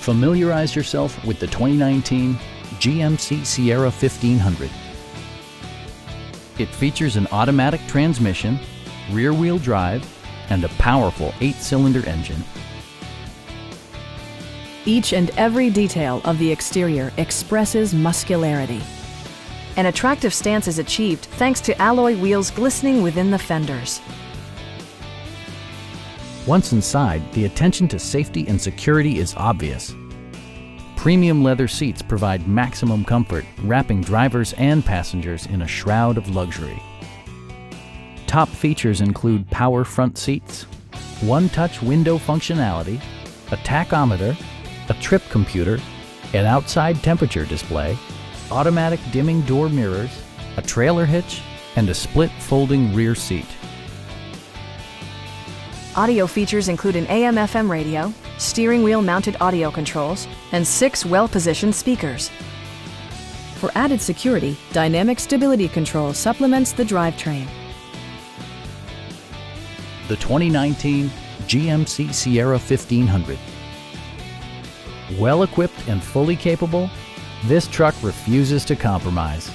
Familiarize yourself with the 2019 GMC Sierra 1500. It features an automatic transmission, rear-wheel drive, and a powerful 8-cylinder engine. Each and every detail of the exterior expresses muscularity. An attractive stance is achieved thanks to alloy wheels glistening within the fenders. Once inside, the attention to safety and security is obvious. Premium leather seats provide maximum comfort, wrapping drivers and passengers in a shroud of luxury. Top features include power front seats, one-touch window functionality, a tachometer, a trip computer, an outside temperature display, automatic dimming door mirrors, a trailer hitch, and a split folding rear seat. Audio features include an AM/FM radio, steering wheel mounted audio controls, and 6 well-positioned speakers. For added security, dynamic stability control supplements the drivetrain. The 2019 GMC Sierra 1500. Well equipped and fully capable, this truck refuses to compromise.